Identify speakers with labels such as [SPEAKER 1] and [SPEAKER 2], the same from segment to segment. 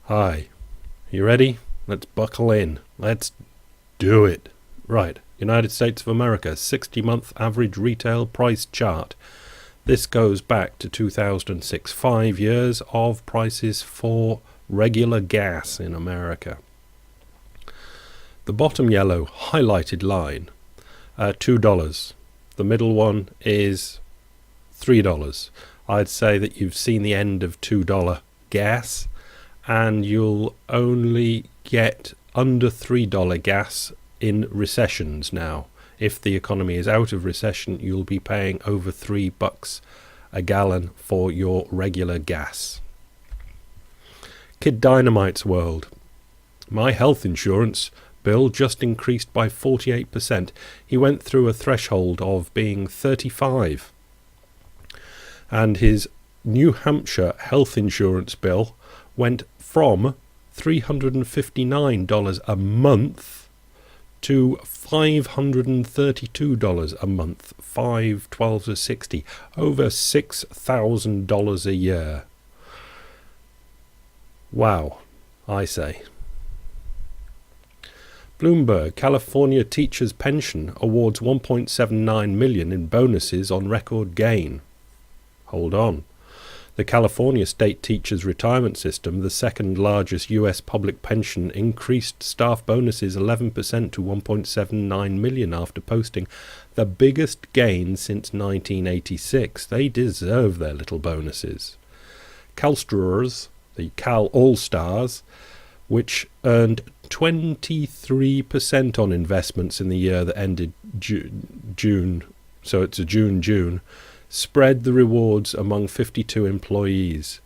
[SPEAKER 1] Hi, you ready? Let's buckle in. Let's do it. Right, United States of America, 60-month average retail price chart. This goes back to 2006, 5 years of prices for regular gas in America. The bottom yellow highlighted line, $2. The middle one is $3. I'd say that you've seen the end of $2 gas, and you'll only get under $3 gas in recessions now. If the economy is out of recession, you'll be paying over $3 a gallon for your regular gas. Kid Dynamite's world. My health insurance bill just increased by 48%. He went through a threshold of being 35. And his New Hampshire health insurance bill went from $359 a month to $532 a month, 5 12 is 60, over $6,000 a year. Wow, I say. Bloomberg, California teachers' pension awards $1.79 million in bonuses on record gain. Hold on. The California State Teachers Retirement System, the second largest U.S. public pension, increased staff bonuses 11% to $1.79 million after posting the biggest gain since 1986. They deserve their little bonuses. CalSTRS, the Cal All-Stars, which earned 23% on investments in the year that ended June, so it's a June, spread the rewards among 52 employees.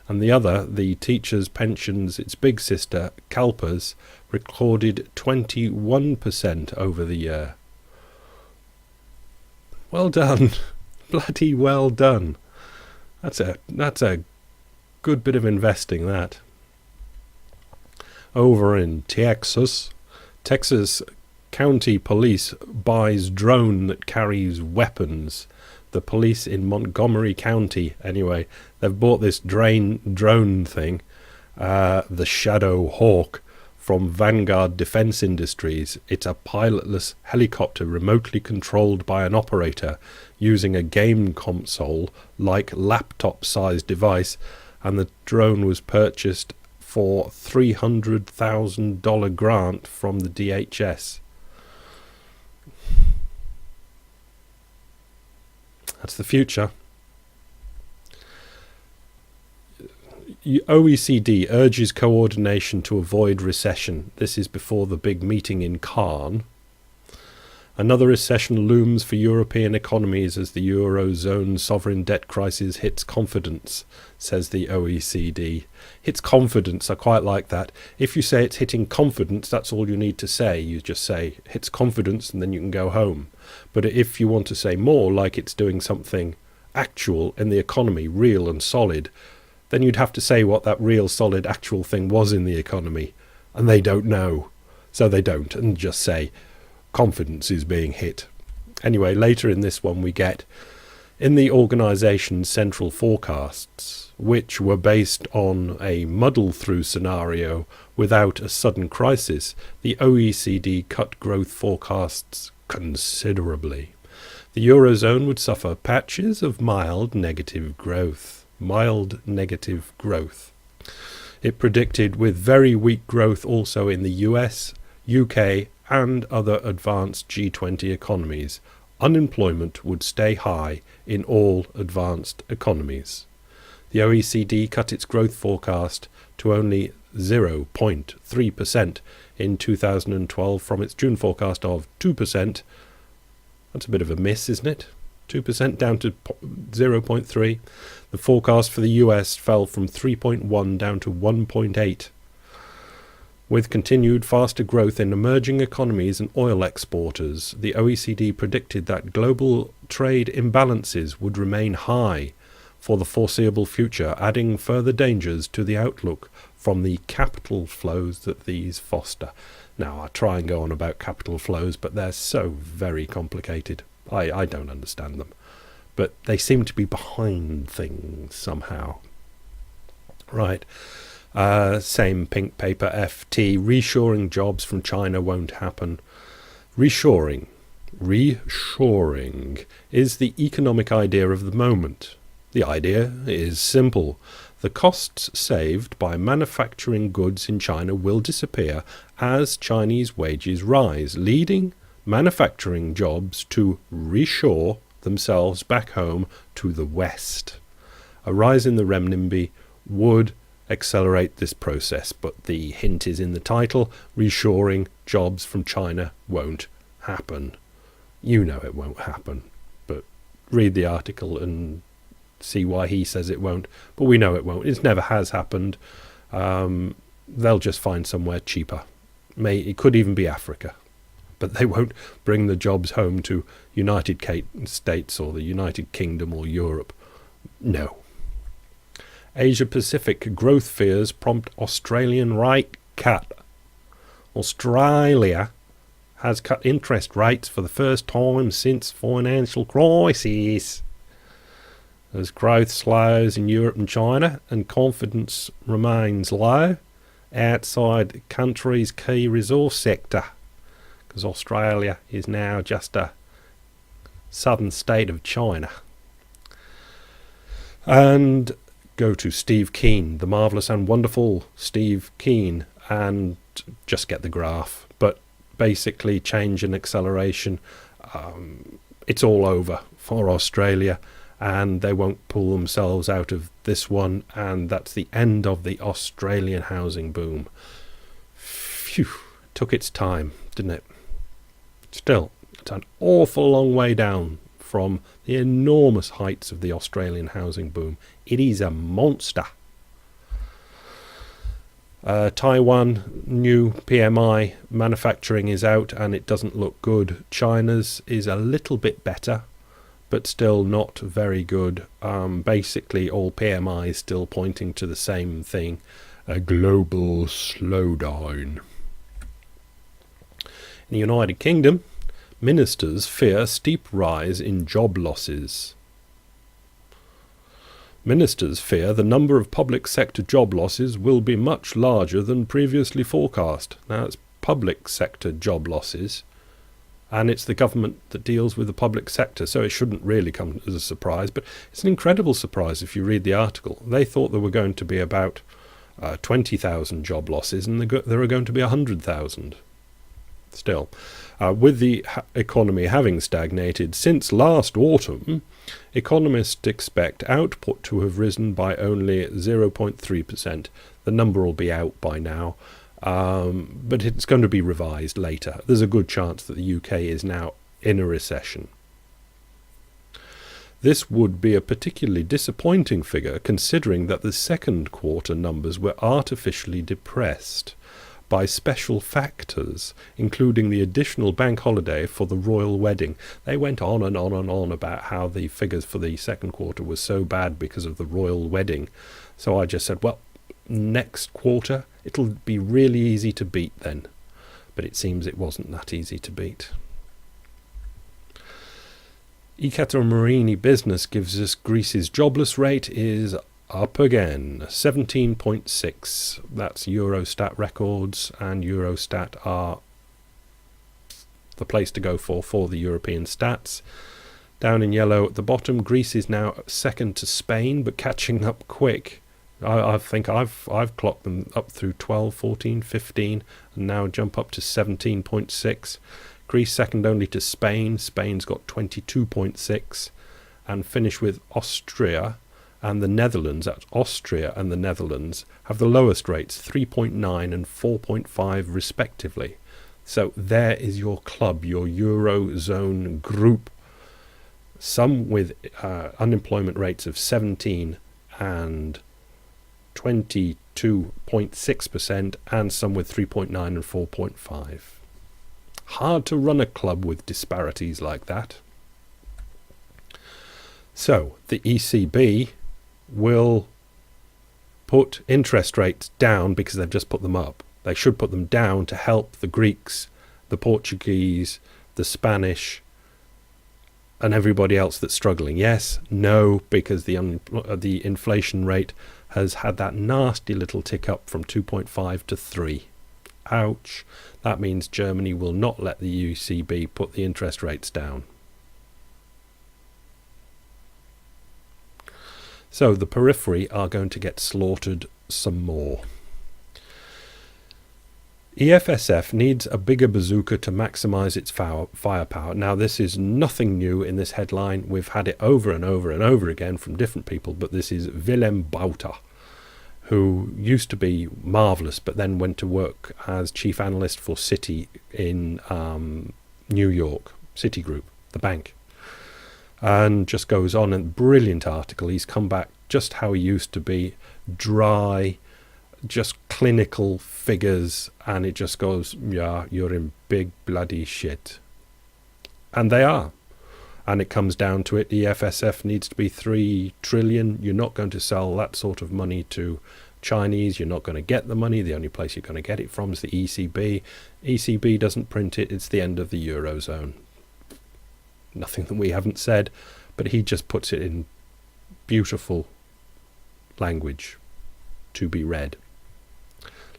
[SPEAKER 1] And the other, the Teachers' Pensions, its big sister, CalPERS, recorded 21% over the year. Well done. Bloody well done. That's a good bit of investing, that. Over in Texas County Police buys drone that carries weapons. The police in Montgomery County, anyway, they've bought this drone thing, the Shadow Hawk, from Vanguard Defense Industries. It's a pilotless helicopter remotely controlled by an operator using a game console-like laptop-sized device, and the drone was purchased for $300,000 grant from the DHS. That's the future. OECD urges coordination to avoid recession. This is before the big meeting in Cannes. Another recession looms for European economies as the Eurozone sovereign debt crisis hits confidence, says the OECD. Hits confidence, I quite like that. If you say it's hitting confidence, that's all you need to say. You just say hits confidence and then you can go home. But if you want to say more, like it's doing something actual in the economy, real and solid, then you'd have to say what that real, solid, actual thing was in the economy. And they don't know. So they don't, and just say confidence is being hit. Anyway, later in this one we get, in the organisation's central forecasts, which were based on a muddle-through scenario without a sudden crisis, the OECD cut growth forecasts considerably. The Eurozone would suffer patches of mild negative growth. It predicted with very weak growth also in the US, UK and other advanced G20 economies. Unemployment would stay high in all advanced economies. The OECD cut its growth forecast to only 0.3% in 2012 from its June forecast of 2%. That's a bit of a miss, isn't it? 2% down to 0.3. The forecast for the US fell from 3.1 down to 1.8. With continued faster growth in emerging economies and oil exporters, the OECD predicted that global trade imbalances would remain high for the foreseeable future, adding further dangers to the outlook from the capital flows that these foster. Now, I try and go on about capital flows, but they're so very complicated. I don't understand them. But they seem to be behind things somehow. Right. Same pink paper FT. Reshoring jobs from China won't happen. Reshoring is the economic idea of the moment. The idea is simple. The costs saved by manufacturing goods in China will disappear as Chinese wages rise, leading manufacturing jobs to reshore themselves back home to the West. A rise in the renminbi would accelerate this process, but the hint is in the title. Reshoring jobs from China won't happen. You know it won't happen, but read the article and see why he says it won't. But we know it won't. It never has happened. They'll just find somewhere cheaper. It could even be Africa, but they won't bring the jobs home to United States or the United Kingdom or Europe. No. Asia-Pacific growth fears prompt Australian rate cut. Australia has cut interest rates for the first time since financial crisis. As growth slows in Europe and China and confidence remains low outside the country's key resource sector, because Australia is now just a southern state of China. And go to Steve Keen, the marvellous and wonderful Steve Keen, and just get the graph. But basically change and acceleration, it's all over for Australia, and they won't pull themselves out of this one, and that's the end of the Australian housing boom. Phew, took its time, didn't it? Still, it's an awful long way down from the enormous heights of the Australian housing boom. It is a monster. Taiwan, new PMI manufacturing is out and it doesn't look good. China's is a little bit better, but still not very good. Basically, all PMI is still pointing to the same thing, a global slowdown. In the United Kingdom, ministers fear steep rise in job losses. Ministers fear the number of public sector job losses will be much larger than previously forecast. Now, it's public sector job losses, and it's the government that deals with the public sector, so it shouldn't really come as a surprise, but it's an incredible surprise if you read the article. They thought there were going to be about 20,000 job losses, and there are going to be 100,000. Still, with the economy having stagnated since last autumn, economists expect output to have risen by only 0.3%. The number will be out by now, but it's going to be revised later. There's a good chance that the UK is now in a recession. This would be a particularly disappointing figure, considering that the second quarter numbers were artificially depressed by special factors, including the additional bank holiday for the royal wedding. They went on and on and on about how the figures for the second quarter were so bad because of the royal wedding. So I just said, well, next quarter, it'll be really easy to beat then. But it seems it wasn't that easy to beat. Ekaterini Business gives us Greece's jobless rate is up again, 17.6. That's Eurostat records, and Eurostat are the place to go for the European stats. Down in yellow at the bottom, Greece is now second to Spain, but catching up quick. I think I've clocked them up through 12, 14, 15, and now jump up to 17.6. Greece second only to Spain. Spain's got 22.6, and finish with Austria and the Netherlands. That's Austria and the Netherlands have the lowest rates, 3.9 and 4.5 respectively. So there is your club, your Eurozone group. Some with unemployment rates of 17 and 22.6%, and some with 3.9 and 4.5. Hard to run a club with disparities like that. So the ECB will put interest rates down because they've just put them up. They should put them down to help the Greeks, the Portuguese, the Spanish, and everybody else that's struggling. Yes, no, because the inflation rate has had that nasty little tick up from 2.5 to 3. Ouch. That means Germany will not let the ECB put the interest rates down. So the periphery are going to get slaughtered some more. EFSF needs a bigger bazooka to maximise its firepower. Now, this is nothing new in this headline. We've had it over and over and over again from different people, but this is Willem Bouter, who used to be marvellous, but then went to work as chief analyst for Citi in New York, Citigroup, the bank. And just goes on, and brilliant article. He's come back just how he used to be, dry, just clinical figures, and it just goes, yeah, you're in big bloody shit. And they are. And it comes down to it, the FSF needs to be 3 trillion. You're not going to sell that sort of money to Chinese. You're not going to get the money. The only place you're going to get it from is the ECB. ECB doesn't print it. It's the end of the Eurozone. Nothing that we haven't said, but he just puts it in beautiful language to be read.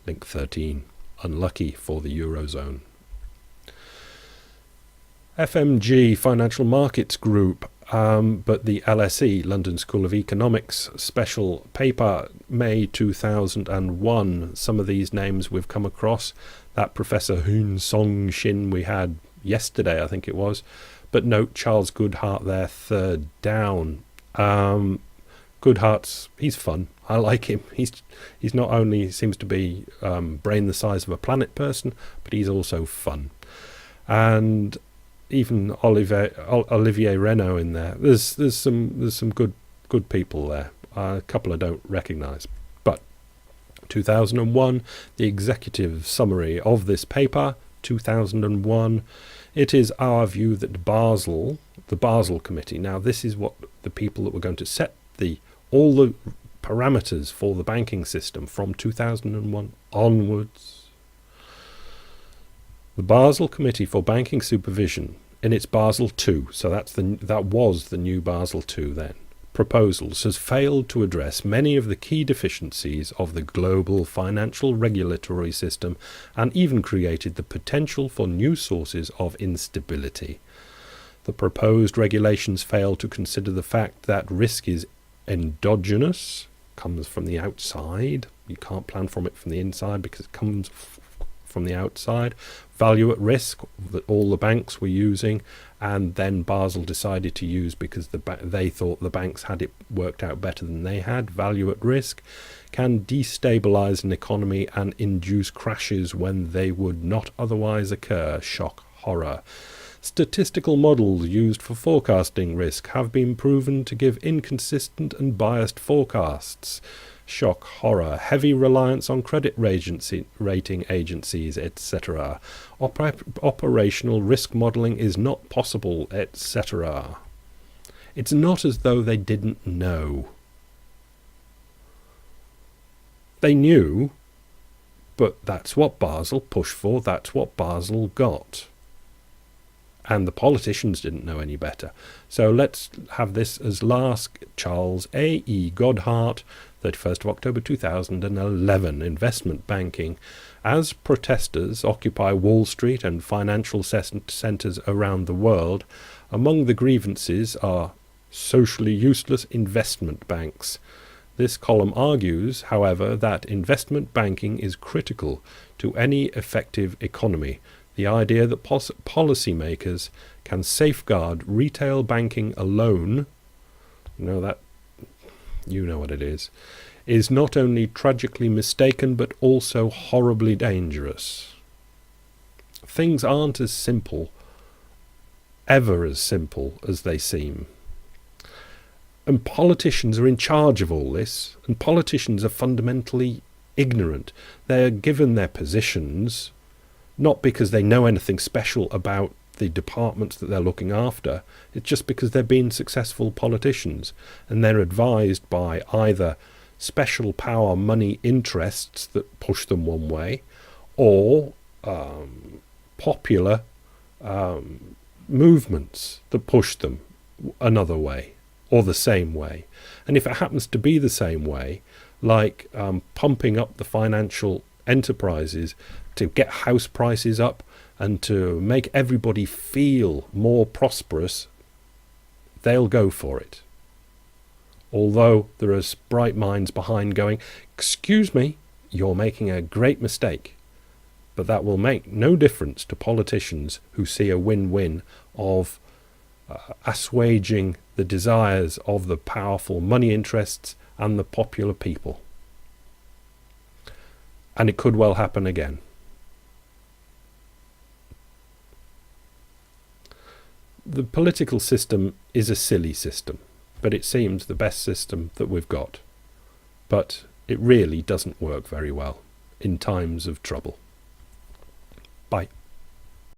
[SPEAKER 1] Link 13. Unlucky for the Eurozone. FMG, Financial Markets Group, but the LSE, London School of Economics, special paper, May 2001. Some of these names we've come across. That Professor Hoon Song Shin we had yesterday, I think it was. But note Charles Goodhart there, third down. Goodhart's, he's fun. I like him. He's not only seems to be brain the size of a planet person, but he's also fun. And even Olivier Renault in there. There's some good people there. A couple I don't recognise. But 2001, the executive summary of this paper, 2001. It is our view that the Basel Committee. Now, this is what the people that were going to set all the parameters for the banking system from 2001 onwards. The Basel Committee for Banking Supervision, in its Basel II, so that was the new Basel II then, proposals, has failed to address many of the key deficiencies of the global financial regulatory system and even created the potential for new sources of instability. The proposed regulations fail to consider the fact that risk is endogenous, comes from the outside. You can't plan from it from the inside because it comes from the outside. Value at risk that all the banks were using, and then Basel decided to use because they thought the banks had it worked out better than they had. Value at risk can destabilize an economy and induce crashes when they would not otherwise occur. Shock horror. Statistical models used for forecasting risk have been proven to give inconsistent and biased forecasts. Shock horror. Heavy reliance on credit rating agencies, etc. Operational risk modelling is not possible, etc. It's not as though they didn't know. They knew, but that's what Basel pushed for, that's what Basel got. And the politicians didn't know any better. So let's have this as last. Charles A.E. Goodhart, 31st of October 2011, investment banking. As protesters occupy Wall Street and financial centres around the world, among the grievances are socially useless investment banks. This column argues, however, that investment banking is critical to any effective economy. The idea that policymakers can safeguard retail banking alone, you know what it is not only tragically mistaken but also horribly dangerous. Things aren't ever as simple as they seem. And politicians are in charge of all this, and politicians are fundamentally ignorant. They're given their positions not because they know anything special about the departments that they're looking after. It's just because they're being successful politicians, and they're advised by either special power money interests that push them one way, or popular movements that push them another way, or the same way. And if it happens to be the same way, like pumping up the financial enterprises to get house prices up and to make everybody feel more prosperous, they'll go for it. Although there are bright minds behind going, excuse me, you're making a great mistake. But that will make no difference to politicians who see a win-win of assuaging the desires of the powerful money interests and the popular people. And it could well happen again. The political system is a silly system, but it seems the best system that we've got. But it really doesn't work very well in times of trouble. Bye.